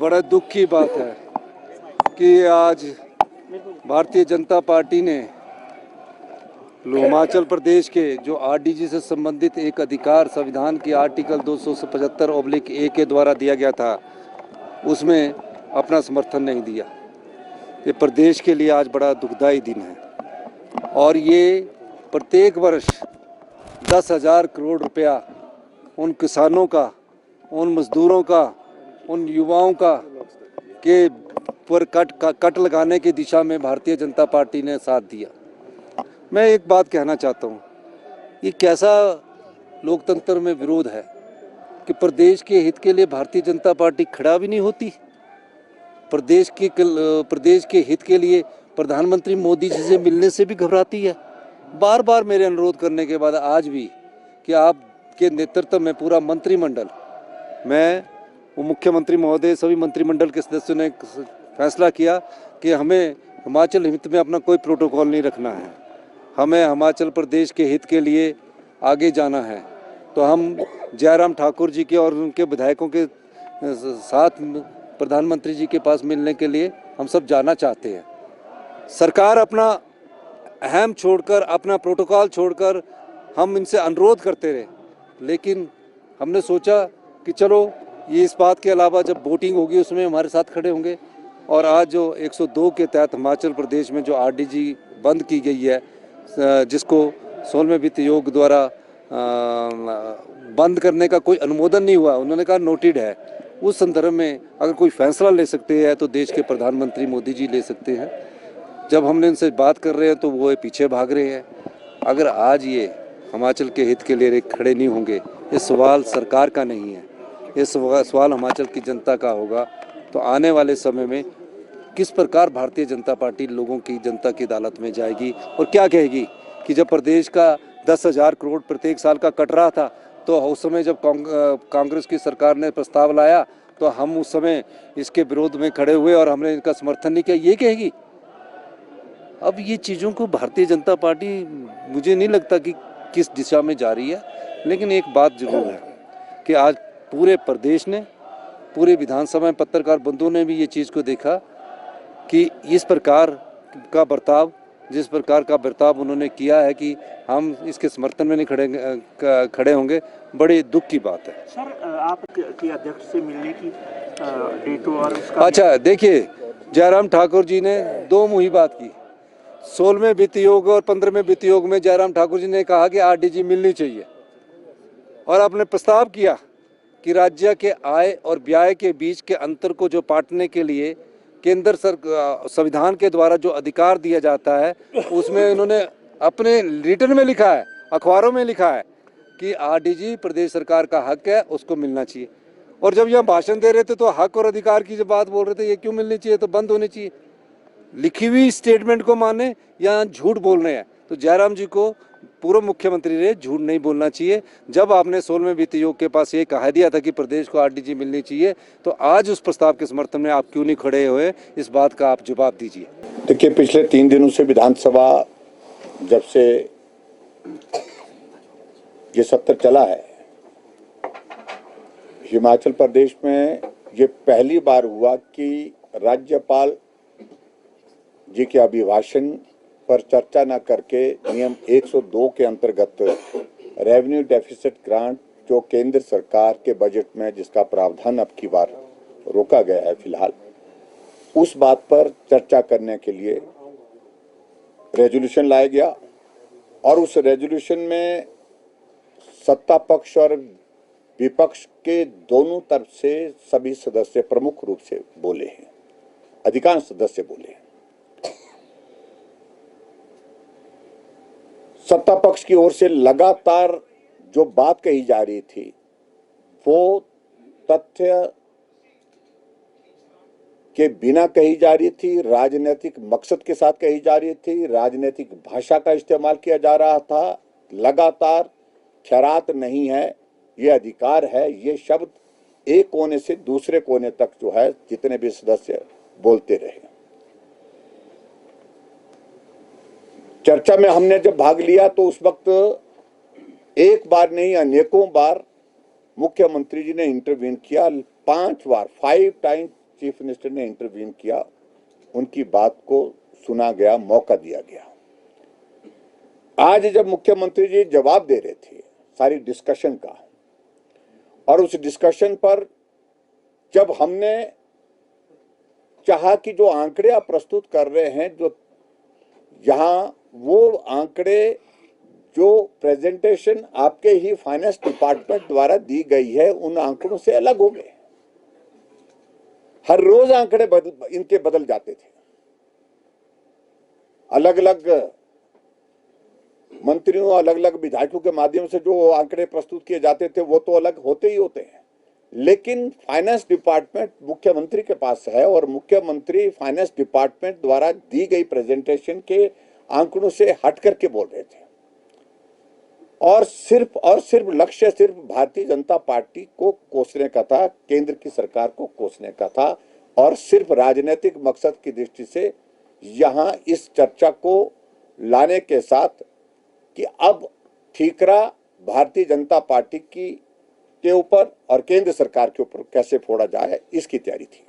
बड़ा दुख की बात है कि आज भारतीय जनता पार्टी ने हिमाचल प्रदेश के जो आरडीजी से संबंधित एक अधिकार संविधान की आर्टिकल 275/A के द्वारा दिया गया था, उसमें अपना समर्थन नहीं दिया। ये प्रदेश के लिए आज बड़ा दुखदाई दिन है और ये प्रत्येक वर्ष 10,000 करोड़ रुपया उन किसानों का, उन मजदूरों का, उन युवाओं का के पर कट लगाने की दिशा में भारतीय जनता पार्टी ने साथ दिया। मैं एक बात कहना चाहता हूँ, ये कैसा लोकतंत्र में विरोध है कि प्रदेश के हित के लिए भारतीय जनता पार्टी खड़ा भी नहीं होती। प्रदेश के हित के लिए प्रधानमंत्री मोदी जी से मिलने से भी घबराती है। बार बार मेरे अनुरोध करने के बाद आज भी कि आपके नेतृत्व में पूरा मंत्रिमंडल, मैं वो मुख्यमंत्री महोदय, सभी मंत्रिमंडल के सदस्यों ने फैसला किया कि हमें हिमाचल हित में अपना कोई प्रोटोकॉल नहीं रखना है, हमें हिमाचल प्रदेश के हित के लिए आगे जाना है। तो हम जयराम ठाकुर जी के और उनके विधायकों के साथ प्रधानमंत्री जी के पास मिलने के लिए हम सब जाना चाहते हैं। सरकार अपना अहम छोड़कर, अपना प्रोटोकॉल छोड़कर हम इनसे अनुरोध करते रहे, लेकिन हमने सोचा कि चलो ये इस बात के अलावा जब वोटिंग होगी उसमें हमारे साथ खड़े होंगे। और आज जो 102 के तहत हिमाचल प्रदेश में जो आरडीजी बंद की गई है, जिसको 16वें वित्त आयोग द्वारा बंद करने का कोई अनुमोदन नहीं हुआ, उन्होंने कहा नोटेड है। उस संदर्भ में अगर कोई फैसला ले सकते हैं तो देश के प्रधानमंत्री मोदी जी ले सकते हैं। जब हमने इनसे बात कर रहे हैं तो वो पीछे भाग रहे हैं। अगर आज ये हिमाचल के हित के लिए खड़े नहीं होंगे, ये सवाल सरकार का नहीं है, ये सवाल हिमाचल की जनता का होगा। तो आने वाले समय में किस प्रकार भारतीय जनता पार्टी लोगों की, जनता की अदालत में जाएगी और क्या कहेगी कि जब प्रदेश का 10,000 करोड़ प्रत्येक साल का कट रहा था, तो उस समय जब कांग्रेस की सरकार ने प्रस्ताव लाया तो हम उस समय इसके विरोध में खड़े हुए और हमने इनका समर्थन नहीं किया, ये कहेगी। अब ये चीज़ों को भारतीय जनता पार्टी, मुझे नहीं लगता कि किस दिशा में जा रही है। लेकिन एक बात जरूर है कि आज पूरे प्रदेश ने, पूरे विधानसभा में पत्रकार बंधुओं ने भी ये चीज़ को देखा कि इस प्रकार का बर्ताव, जिस प्रकार का बर्ताव उन्होंने किया है कि हम इसके समर्थन में नहीं खड़े होंगे, बड़े दुख की बात है। सर, आपके अध्यक्ष से मिलने की डेट और उसका, अच्छा देखिए, जयराम ठाकुर जी ने दो मुही बात की। 16वें वित्त आयोग और 15वें वित्त आयोग में जयराम ठाकुर जी ने कहा कि आरडीजी मिलनी चाहिए और आपने प्रस्ताव किया कि राज्य के आय और व्यय के बीच के अंतर को जो पाटने के लिए केंद्र संविधान के द्वारा जो अधिकार दिया जाता है, उसमें इन्होंने अपने रिटर्न में लिखा है, अखबारों में लिखा है कि आरडीजी प्रदेश सरकार का हक है, उसको मिलना चाहिए। और जब यहाँ भाषण दे रहे थे तो हक और अधिकार की जब बात बोल रहे थे, ये क्यों मिलनी चाहिए, तो बंद होनी चाहिए। लिखी हुई स्टेटमेंट को माने या झूठ बोल रहे हैं। तो जयराम जी को, पूर्व मुख्यमंत्री ने, झूठ नहीं बोलना चाहिए। जब आपने 16वें वित्त आयोग के पास ये कहा दिया था कि प्रदेश को आरडीजी मिलनी चाहिए, तो आज उस प्रस्ताव के समर्थन में आप क्यों नहीं खड़े हुए, इस बात का आप जवाब दीजिए। देखिए, पिछले 3 दिनों से विधानसभा जब से ये सत्र चला है, हिमाचल प्रदेश में ये पहली बार हुआ कि राज्यपाल जी के अभिभाषण पर चर्चा न करके नियम 102 के अंतर्गत रेवेन्यू डेफिसिट ग्रांट, जो केंद्र सरकार के बजट में जिसका प्रावधान अब की बार रोका गया है फिलहाल, उस बात पर चर्चा करने के लिए रेजोल्यूशन लाया गया। और उस रेजोल्यूशन में सत्ता पक्ष और विपक्ष के दोनों तरफ से सभी सदस्य प्रमुख रूप से बोले हैं, अधिकांश सदस्य बोले हैं। सत्ता पक्ष की ओर से लगातार जो बात कही जा रही थी वो तथ्य के बिना कही जा रही थी, राजनीतिक मकसद के साथ कही जा रही थी, राजनीतिक भाषा का इस्तेमाल किया जा रहा था। लगातार खैरात नहीं है, ये अधिकार है, ये शब्द एक कोने से दूसरे कोने तक जो है जितने भी सदस्य बोलते रहे। चर्चा में हमने जब भाग लिया तो उस वक्त एक बार नहीं अनेकों बार मुख्यमंत्री जी ने इंटरवीन किया। 5 बार, 5 टाइम्स चीफ मिनिस्टर ने इंटरवीन किया, उनकी बात को सुना गया, मौका दिया गया। आज जब मुख्यमंत्री जी जवाब दे रहे थे सारी डिस्कशन का, और उस डिस्कशन पर जब हमने चाहा कि जो आंकड़े आप प्रस्तुत कर रहे हैं, जो यहाँ वो आंकड़े जो प्रेजेंटेशन आपके ही फाइनेंस डिपार्टमेंट द्वारा दी गई है, उन आंकड़ों से अलग हो गए। हर रोज आंकड़े इनके बदल जाते थे। अलग अलग मंत्रियों, अलग अलग विधायकों के माध्यम से जो आंकड़े प्रस्तुत किए जाते थे वो तो अलग होते ही होते हैं, लेकिन फाइनेंस डिपार्टमेंट मुख्यमंत्री के पास है और मुख्यमंत्री फाइनेंस डिपार्टमेंट द्वारा दी गई प्रेजेंटेशन के आंकड़ों से हट करके बोल रहे थे, और सिर्फ लक्ष्य सिर्फ भारतीय जनता पार्टी को कोसने का था, केंद्र की सरकार को कोसने का था, और सिर्फ राजनीतिक मकसद की दृष्टि से यहां इस चर्चा को लाने के साथ कि अब ठीकरा भारतीय जनता पार्टी के ऊपर और केंद्र सरकार के ऊपर कैसे फोड़ा जाए, इसकी तैयारी थी।